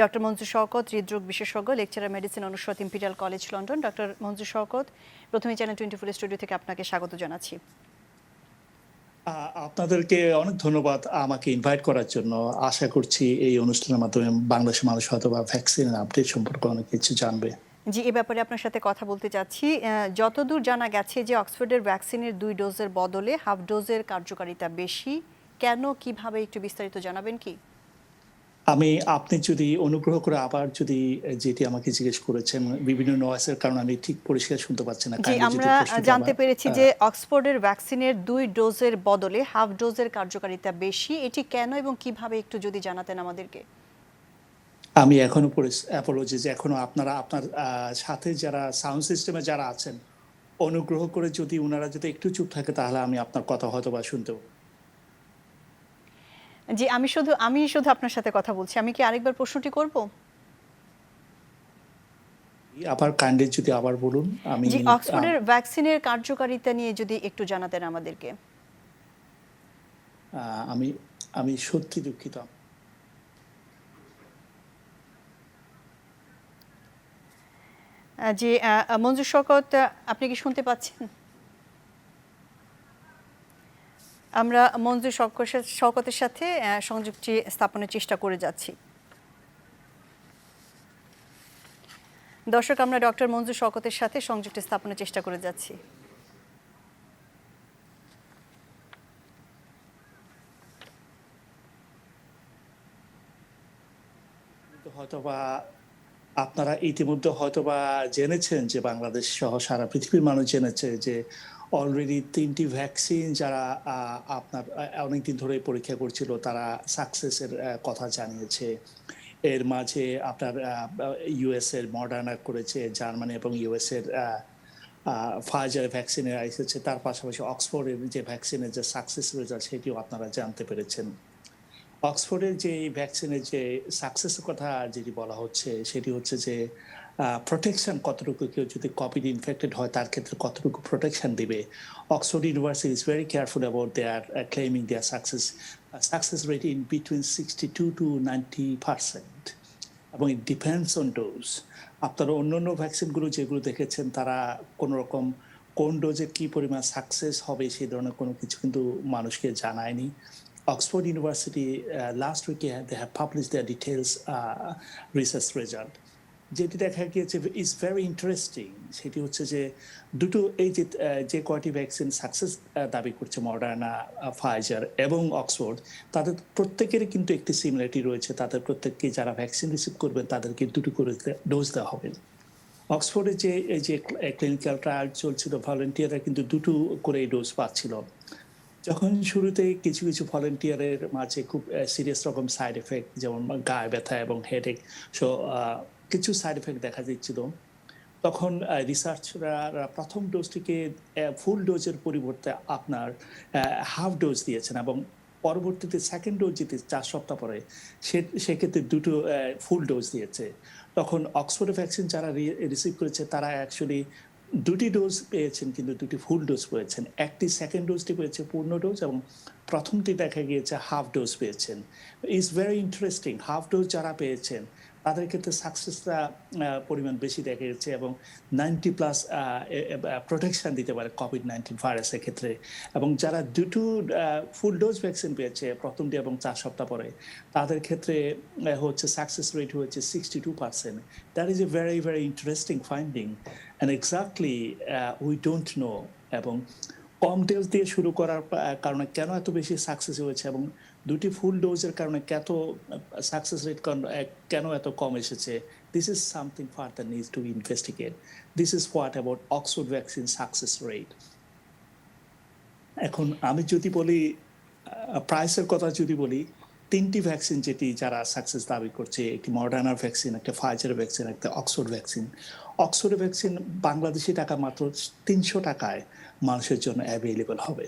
Doctor Manzoor Shawkat, হৃদরোগ বিশেষজ্ঞ, lecturer medicine অনুষদ, imperial college London. Doctor Manzoor Shawkat, প্রথমে চ্যানেল 24 স্টুডিও থেকে আপনাকে স্বাগত জানাচ্ছি। আপনাদেরকে অনেক ধন্যবাদ আমাকে ইনভাইট করার জন্য। আশা করছি এই অনুষ্ঠানের মাধ্যমে বাংলাদেশের মানুষ হয়তো বা ভ্যাকসিনের আপডেট সম্পর্কে অনেক কিছু জানবে। জি, এ ব্যাপারে আপনার সাথে কথা বলতে চাচ্ছি। যতদূর জানা গেছে যে অক্সফোর্ডের ভ্যাকসিনের 2 ডোজের বদলে হাফ ডোজের কার্যকারিতা বেশি। কেন, কিভাবে একটু বিস্তারিত জানাবেন কি? আপনি যদি অনুগ্রহ করে আবার যদি যেটি আমাকে জিজ্ঞেস করেছেন, বিভিন্ন নয়েজের কারণে আমি ঠিক পরিষ্কার শুনতে পাচ্ছি না। জি, আমরা জানতে পেরেছি যে অক্সফোর্ডের ভ্যাকসিনের 2 ডোজের বদলে হাফ ডোজের কার্যকারিতা বেশি। এটি কেন এবং কিভাবে একটু যদি জানাতেন আমাদেরকে। আমি এখনো অ্যাপোলজিজ, এখনো আপনার সাথে যারা সাউন্ড সিস্টেমে যারা আছেন, অনুগ্রহ করে যদি উনারা যদি একটু চুপ থাকে তাহলে আমি আপনার কথা হয়তো বা শুনতে পাবো। জি, আমি শুধু আপনার সাথে কথা বলছি। আমি কি আরেকবার প্রশ্নটি করব? আবার কাইন্ডলি যদি আবার বলুন। জি, অক্সফোর্ডের ভ্যাকসিনের কার্যকারিতা নিয়ে যদি একটু জানাতেন আমাদেরকে। আমি আমি সত্যি দুঃখিত। জি, মঞ্জুর শওকত, আপনি কি শুনতে পাচ্ছেন? আমরা মঞ্জুর শওকতের সাথে সংযোগটি স্থাপনের চেষ্টা করে যাচ্ছি। দর্শক, আমরা ডক্টর মঞ্জুর শওকতের সাথে সংযোগটি স্থাপনের চেষ্টা করে যাচ্ছি। হয়তোবা আপনারা ইতিমধ্যে হয়তোবা জেনেছেন যে বাংলাদেশ সহ সারা পৃথিবীর মানুষ জেনেছে যে অলরেডি 3টি ভ্যাকসিন যারা আপনার অনেকদিন ধরে পরীক্ষা করছিল তারা সাকসেসের কথা জানিয়েছে। এর মাঝে আপনার ইউএস এর মডার্না করেছে, জার্মানি এবং ইউএস এর ফাইজার ভ্যাকসিনের এসেছে। তার পাশাপাশি অক্সফোর্ডের যে ভ্যাকসিনের যে সাকসেস রেজাল্ট সেটিও আপনারা জানতে পেরেছেন। অক্সফোর্ডের যে ভ্যাকসিনের যে সাকসেসের কথা যেটি বলা হচ্ছে সেটি হচ্ছে যে প্রোটেকশন কতটুকু, কেউ যদি কোভিড ইনফেক্টেড হয় তার ক্ষেত্রে কতটুকু প্রোটেকশন দিবে। Oxford university is very careful about their claiming their success rate in between 62 to 90%, এবং ইট ডিপেন্ডস অন ডোজ। আপনারা অন্যান্য ভ্যাকসিনগুলো যেগুলো দেখেছেন তারা কোনো রকম কোন ডোজে কি পরিমাণ সাকসেস হবে সেই ধরনের কোনো কিছু কিন্তু মানুষকে জানায়নি। Oxford University last week they have published their details research result. যেটি দেখা গিয়েছে ইজ ভেরি ইন্টারেস্টিং। সেটি হচ্ছে যে দুটো এই যে কয়টি ভ্যাকসিন সাকসেস দাবি করছে মডার্না, ফাইজার এবং অক্সফোর্ড, তাদের প্রত্যেকেরই কিন্তু একটি সিমিলারিটি রয়েছে। তাদের প্রত্যেককে যারা ভ্যাকসিন রিসিভ করবেন তাদেরকে দুটো করে ডোজ দেওয়া হবে। অক্সফোর্ডে যে ক্লিনিক্যাল ট্রায়াল চলছিল, ভলেন্টিয়াররা কিন্তু দুটো করে ডোজ পাচ্ছিল। যখন শুরুতে কিছু কিছু ভলেন্টিয়ারের মাঝে খুব সিরিয়াস রকম সাইড এফেক্ট, যেমন গায়ে ব্যথা এবং হেডেক, সো কিছু সাইড এফেক্ট দেখা দিচ্ছিল, তখন রিসার্চরা প্রথম ডোজটিকে ফুল ডোজের পরিবর্তে আপনার হাফ ডোজ দিয়েছেন, এবং পরবর্তীতে সেকেন্ড ডোজ যেতে 4 সপ্তাহ পরে সেক্ষেত্রে দুটো ফুল ডোজ দিয়েছে। তখন অক্সফোর্ড ভ্যাকসিন যারা রিসিভ করেছে তারা অ্যাকচুয়ালি দুটি ডোজ পেয়েছেন, কিন্তু দুটি ফুল ডোজ পেয়েছেন। একটি সেকেন্ড ডোজটি পেয়েছে পূর্ণ ডোজ, এবং প্রথমটি দেখা গিয়েছে হাফ ডোজ পেয়েছেন। Is very interesting. Half dose যারা পেয়েছেন তাদের ক্ষেত্রে সাকসেসটা পরিমাণ বেশি দেখা গেছে, এবং 90+ প্রোটেকশন দিতে পারে কোভিড-19 ভাইরাসের ক্ষেত্রে। এবং যারা দুটো ফুল ডোজ ভ্যাকসিন পেয়েছে প্রথমটি এবং 4 সপ্তাহ পরে, তাদের ক্ষেত্রে হচ্ছে সাকসেস রেট হয়েছে 62%। That is a very very interesting finding, and exactly we don't know. এবং কম ডোজ দিয়ে শুরু করার কারণে কেন এত বেশি সাকসেস হয়েছে, এবং দুটি ফুল ডোজের কারণে কত সাকসেস রেট কেন এত কম এসেছে, this is something further needs to investigate. This is what about Oxford vaccine success rate. এখন আমি যদি বলি প্রাইসের কথা, যদি বলি 3টি ভ্যাকসিন যেটি যারা সাকসেস দাবি করছে, একটি মডার্নার ভ্যাকসিন, একটা ফাইজার ভ্যাকসিন, একটা Oxford vaccine. Oxford vaccine Bangladeshi টাকা মাত্র 300 টাকায় মানুষের জন্য অ্যাভেলেবল হবে।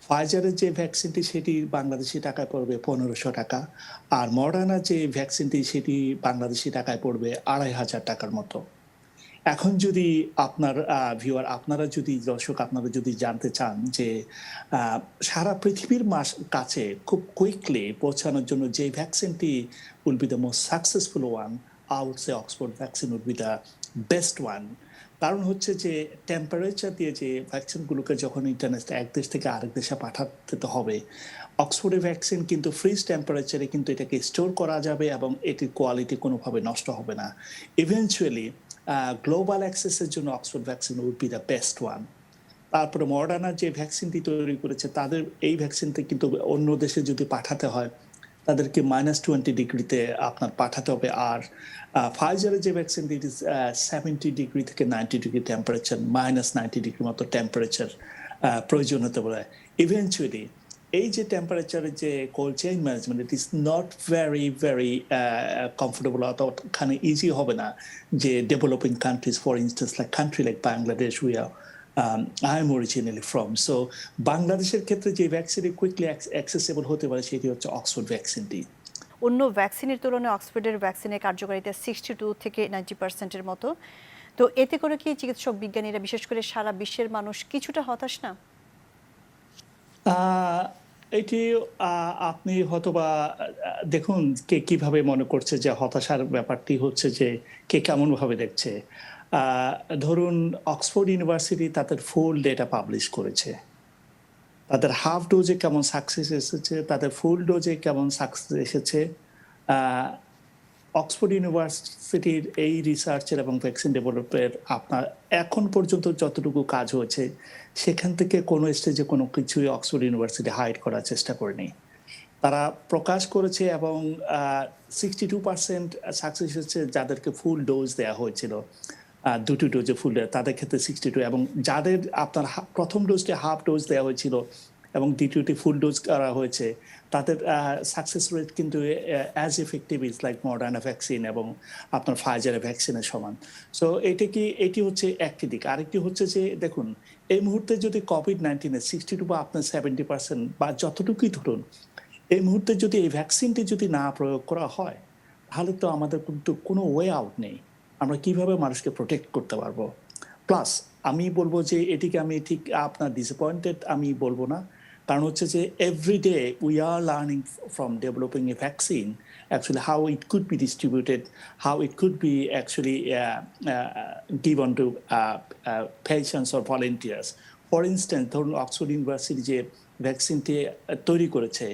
ফাইজারের যে ভ্যাকসিনটি সেটি বাংলাদেশি টাকায় পড়বে 1500 টাকা, আর মডার্নার যে ভ্যাকসিনটি সেটি বাংলাদেশি টাকায় পড়বে 2500 টাকার মতো। এখন যদি আপনার ভিউয়ার আপনারা যদি দর্শক আপনারা যদি জানতে চান যে সারা পৃথিবীর কাছে খুব কুইকলি পৌঁছানোর জন্য যে ভ্যাকসিনটি will be the most successful one, I would say Oxford vaccine will be the best one. কারণ হচ্ছে যে টেম্পারেচার দিয়ে যে ভ্যাকসিনগুলোকে যখন ইন্টারন্যাশনাল এক দেশ থেকে আরেক দেশে পাঠাতে হবে, অক্সফোর্ডের ভ্যাকসিন কিন্তু ফ্রিজ টেম্পারেচারে কিন্তু এটাকে স্টোর করা যাবে এবং এটির কোয়ালিটি কোনোভাবে নষ্ট হবে না। ইভেনচুয়ালি গ্লোবাল অ্যাক্সেসের জন্য Oxford vaccine would be the best one. তারপরে মডার্না যে ভ্যাকসিনটি তৈরি করেছে তাদের এই ভ্যাকসিনটি কিন্তু অন্য দেশে যদি পাঠাতে হয় তাদেরকে -20 ডিগ্রিতে আপনার পাঠাতে হবে। আর ফাইজারের যে ভ্যাকসিনটি ইট ইজ 70 ডিগ্রি থেকে 90 ডিগ্রি টেম্পারেচার, -90 ডিগ্রি মতো টেম্পারেচার প্রয়োজন হতে পারে। ইভেনচুয়ালি এই যে টেম্পারেচারের যে cold chain management it is not very comfortable, অতখানি ইজি হবে না যে developing countries, for instance like country like Bangladesh we are I am originally from. So বাংলাদেশের ক্ষেত্রে যে ভ্যাকসিন কুইকলি অ্যাক্সেসিবল হতে পারে সেটি হচ্ছে অক্সফোর্ড ভ্যাকসিনটি। অন্য ভ্যাকসিনের তুলনায় অক্সফোর্ডের ভ্যাকসিনের কার্যকারিতা 62 থেকে 90% মতো। তো এতে করে কি চিকিৎসক বিজ্ঞানীরা বিশেষ করে সারা বিশ্বের মানুষ কিছুটা হতাশ না? এটি আপনি হয়তোবা দেখুন কে কিভাবে মনে করছে যে হতাশার ব্যাপারটি হচ্ছে যে কে কেমনভাবে দেখছে। ধরুন অক্সফোর্ড ইউনিভার্সিটি তাদের ফুল ডেটা পাবলিশ করেছে। তাদের হাফ ডোজে কেমন সাকসেস এসেছে, তাদের ফুল ডোজে কেমন সাকসেস এসেছে। অক্সফোর্ড ইউনিভার্সিটির এই রিসার্চের এবং ভ্যাকসিন ডেভেলপের আপনার এখন পর্যন্ত যতটুকু কাজ হয়েছে সেখান থেকে কোনো স্টেজে কোনো কিছুই অক্সফোর্ড ইউনিভার্সিটি হাইড করার চেষ্টা করেনি। তারা প্রকাশ করেছে এবং 62% সাকসেস হচ্ছে যাদেরকে ফুল ডোজ দেওয়া হয়েছিল, দুটো ডোজে ফুল ডোজ তাদের ক্ষেত্রে 62, এবং যাদের আপনার প্রথম ডোজটি হাফ ডোজ দেওয়া হয়েছিল এবং দ্বিতীয়টি ফুল ডোজ করা হয়েছে তাদের সাকসেস রেট কিন্তু as effective is like Moderna vaccine এবং আপনার ফাইজারের ভ্যাকসিনের সমান। সো এটি হচ্ছে একটি দিক। আরেকটি হচ্ছে যে দেখুন এই মুহূর্তে যদি কোভিড-19-এর 62 বা আপনার 70% বা যতটুকুই ধরুন, এই মুহূর্তে যদি এই ভ্যাকসিনটি যদি না প্রয়োগ করা হয় তাহলে তো আমাদের কিন্তু কোনো ওয়ে আউট নেই। আমরা কিভাবে মানুষকে প্রোটেক্ট করতে পারবো? প্লাস আমি বলবো যে এটিকে আমি ঠিক আপনার ডিসঅ্যাপয়েন্টেড আমি বলবো না। কারণ হচ্ছে যে every day we are learning from developing a vaccine actually how it could be distributed, how it could be actually given to patients or volunteers. For instance ধরুন অক্সফোর্ড ইউনিভার্সিটি যে ভ্যাকসিনটি তৈরি করেছে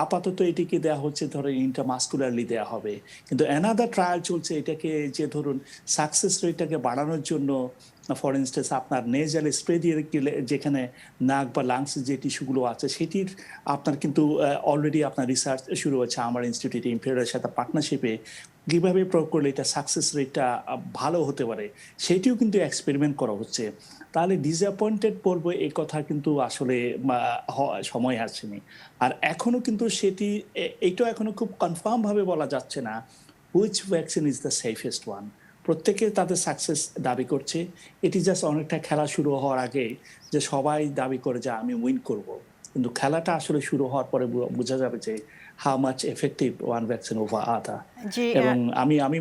আপাতত এটিকে দেওয়া হচ্ছে ধরেন ইন্টারমাস্কুলারলি দেওয়া হবে, কিন্তু অ্যানাদার ট্রায়াল চলছে এটাকে যে ধরুন সাকসেস রেটটাকে বাড়ানোর জন্য ফর ইনস্টেন্স আপনার নেজাল স্প্রে দিয়ে যেখানে নাক বা লাংস যে টিস্যুগুলো আছে সেটির আপনার কিন্তু অলরেডি আপনার রিসার্চ শুরু হচ্ছে আমার ইনস্টিটিউটে ইম্পেরিয়ালের সাথে পার্টনারশিপে। কীভাবে প্রয়োগ করলে এটা সাকসেস রেটটা ভালো হতে পারে সেটিও কিন্তু এক্সপেরিমেন্ট করা হচ্ছে। তাহলে ডিসঅ্যাপয়েন্টেড বলবো এই কথা কিন্তু আসলে সময় আসেনি। আর এখনো কিন্তু সেটি এইটাও এখনো খুব কনফার্মভাবে বলা যাচ্ছে না which vaccine is the safest one. প্রত্যেকে তাদের সাকসেস দাবি করছে। এটি জাস্ট অনেকটা খেলা শুরু হওয়ার আগে যে সবাই দাবি করে যে আমি উইন করব, কিন্তু খেলাটা আসলে শুরু হওয়ার পরে বোঝা যাবে যে how much effective one vaccine over আদার। এবং আমি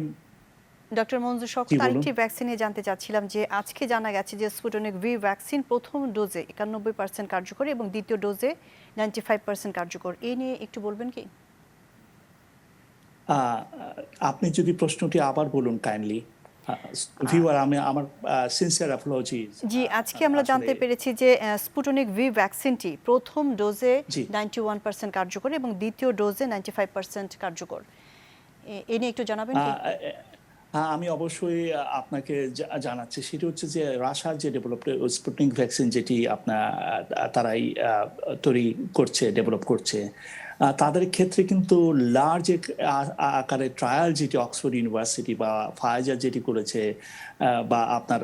ডক্টর মঞ্জুর শওকত আরেকটি ভ্যাকসিন নিয়ে জানতে চাচ্ছিলাম যে আজকে জানা গেছে যে স্পুটনিক ভি ভ্যাকসিন প্রথম ডোজে 91% কার্যকর এবং দ্বিতীয় ডোজে 95% কার্যকর। এই নিয়ে একটু বলবেন কি? আপনি যদি প্রশ্নটি আবার বলুন কাইন্ডলি। ভিউয়ার আমি আমার সিনসিয়ার অ্যাপোলজি। জি, আজকে আমরা জানতে পেরেছি যে স্পুটনিক ভি ভ্যাকসিনটি প্রথম ডোজে 91% কার্যকর এবং দ্বিতীয় ডোজে 95% কার্যকর। এই নিয়ে একটু জানাবেন কি? হ্যাঁ, আমি অবশ্যই আপনাকে জানাচ্ছি। সেটি হচ্ছে যে রাশিয়ার যে ডেভেলপড স্পুটনিক ভ্যাকসিন যেটি আপনার তারাই তৈরি করছে, ডেভেলপ করছে, তাদের ক্ষেত্রে কিন্তু লার্জ আকারে ট্রায়াল যেটি অক্সফোর্ড ইউনিভার্সিটি বা ফাইজার যেটি করেছে বা আপনার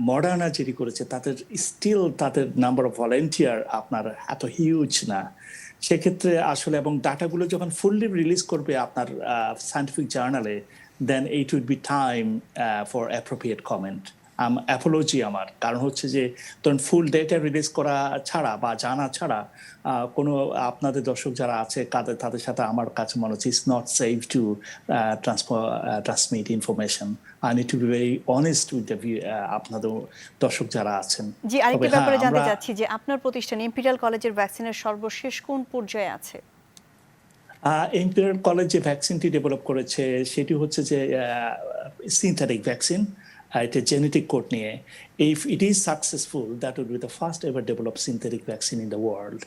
মডার্না যেটি করেছে তাদের স্টিল তাদের নাম্বার অফ ভলেন্টিয়ার আপনার এত হিউজ না। সেক্ষেত্রে আসলে এবং ডাটাগুলো যখন ফুললি রিলিজ করবে আপনার সায়েন্টিফিক জার্নালে then it would be time for appropriate comment. Apology আমার। কারণ হচ্ছে যে ধরুন ফুল ডেটা রিলিজ করা ছাড়া বা জানা ছাড়া কোনো আপনাদের দর্শক যারা আছে তাদের সাথে আমার কাছে মনে হচ্ছে it's not safe to transmit information. I need to be very honest with the আপনাদের দর্শক যারা আছেন। জি, তবে আরেকটা হ্যাঁ, ব্যাপারে জানতে আমরা চাচ্ছি যে আপনার প্রতিষ্ঠান ইম্পেরিয়াল কলেজের ভ্যাকসিনের সর্বশেষ কোন পর্যায়ে আছে? ইম্পেরিয়াল কলেজ যে ভ্যাকসিনটি ডেভেলপ করেছে সেটি হচ্ছে যে সিনথেটিক ভ্যাকসিন, এটা জেনেটিক কোড নিয়ে। If it is successful that would be the first ever develop synthetic vaccine in the world.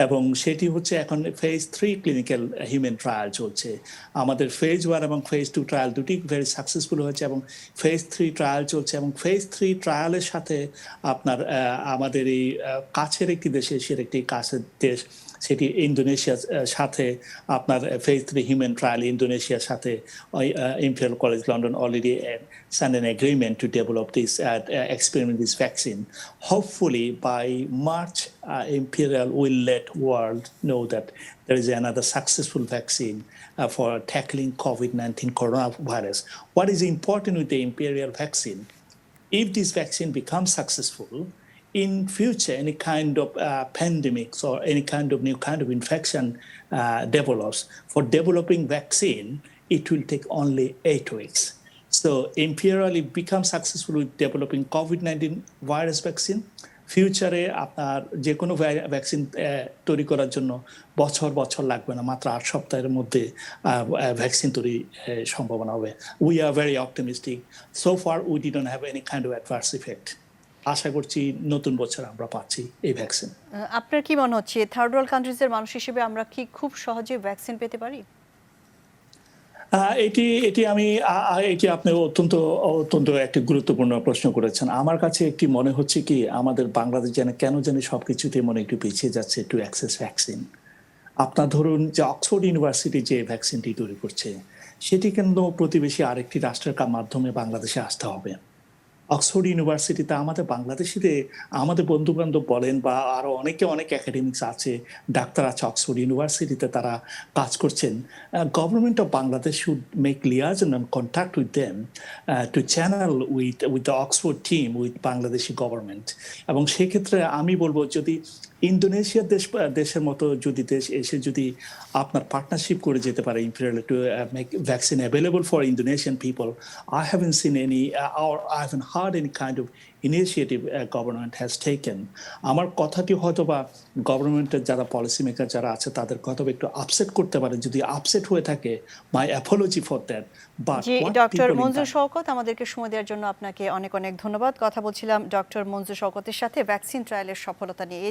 এবং সেটি হচ্ছে এখন ফেজ 3 ক্লিনিক্যাল হিউম্যান ট্রায়াল চলছে। আমাদের ফেজ 1 এবং ফেজ 2 ট্রায়াল দুটি ভেরি সাকসেসফুল হয়েছে এবং ফেজ 3 ট্রায়াল চলছে এবং ফেজ 3 ট্রায়ালের সাথে আপনার আমাদের এই কাছের একটি দেশ, এশিয়ার একটি কাছের দেশ, সেটি ইন্দোনেশিয়ার সাথে আপনার ফেজ 3 হিউম্যান ট্রায়াল ইন্দোনেশিয়ার সাথে imperial college London already signed an agreement to develop this experiment this vaccine. Hopefully by March, Imperial will let world know that there is another successful vaccine for tackling COVID-19 coronavirus. What is important with the Imperial vaccine? If this vaccine becomes successful, in future any kind of pandemics or any kind of new kind of infection develops, for developing vaccine, it will take only 8 weeks. So Imperial becomes successful with developing COVID-19 virus vaccine. ফিউচারে আপনার যে কোনো vaccine তৈরি করার জন্য বছর বছর লাগবে না, মাত্র 8 সপ্তাহের মধ্যে ভ্যাকসিন তৈরি সম্ভাবনা হবে। We are very optimistic. So far we didn't have any kind of adverse effect. আশা করছি নতুন বছর আমরা পাচ্ছি এই ভ্যাকসিন। আপনার কি মনে হচ্ছে থার্ড ওয়ার্ল্ড কান্ট্রিজের মানুষ হিসেবে আমরা কি খুব সহজে ভ্যাকসিন পেতে পারি? এটি আপনি অত্যন্ত অত্যন্ত একটি গুরুত্বপূর্ণ প্রশ্ন করেছেন। আমার কাছে একটি মনে হচ্ছে কি আমাদের বাংলাদেশ কেন জানি সবকিছুতে মনে একটু পিছিয়ে যাচ্ছে টু অ্যাক্সেস ভ্যাকসিন। আপনার ধরুন যে অক্সফোর্ড ইউনিভার্সিটি যে ভ্যাকসিনটি তৈরি করছে সেটি কিন্তু প্রতিবেশী আরেকটি রাষ্ট্রের মাধ্যমে বাংলাদেশে আসতে হবে। অক্সফোর্ড ইউনিভার্সিটিতে আমাদের বাংলাদেশিদের আমাদের বন্ধু বান্ধব বলেন বা আরো অনেক একাডেমিক্স আছে, ডাক্তার আছে অক্সফোর্ড ইউনিভার্সিটিতে তারা কাজ করছেন। Government of Bangladesh should make liaison and contact with them to channel with the Oxford team with Bangladeshi government. এবং সেক্ষেত্রে আমি বলবো যদি ইন্দোনেশিয়ার দেশের মতো যদি দেশ এসে যদি আপনার পার্টনারশিপ করে যেতে পারে imperial to make vaccine available for Indonesian people, I haven't seen any or I haven't heard any kind of initiative government has taken. আমার কথাটি হয়তো বা গভর্নমেন্টের যারা পলিসি মেকার যারা আছে তাদের কথা একটু আপসেট করতে পারে। যদি আপসেট হয়ে থাকে, my apology for that. But জি, ডক্টর মঞ্জুর শওকত, আমাদেরকে সময় দেওয়ার জন্য আপনাকে অনেক ধন্যবাদ। কথা বলছিলাম ডক্টর মঞ্জুর শওকতের সাথে ভ্যাকসিন ট্রায়ালের সফলতা নিয়ে।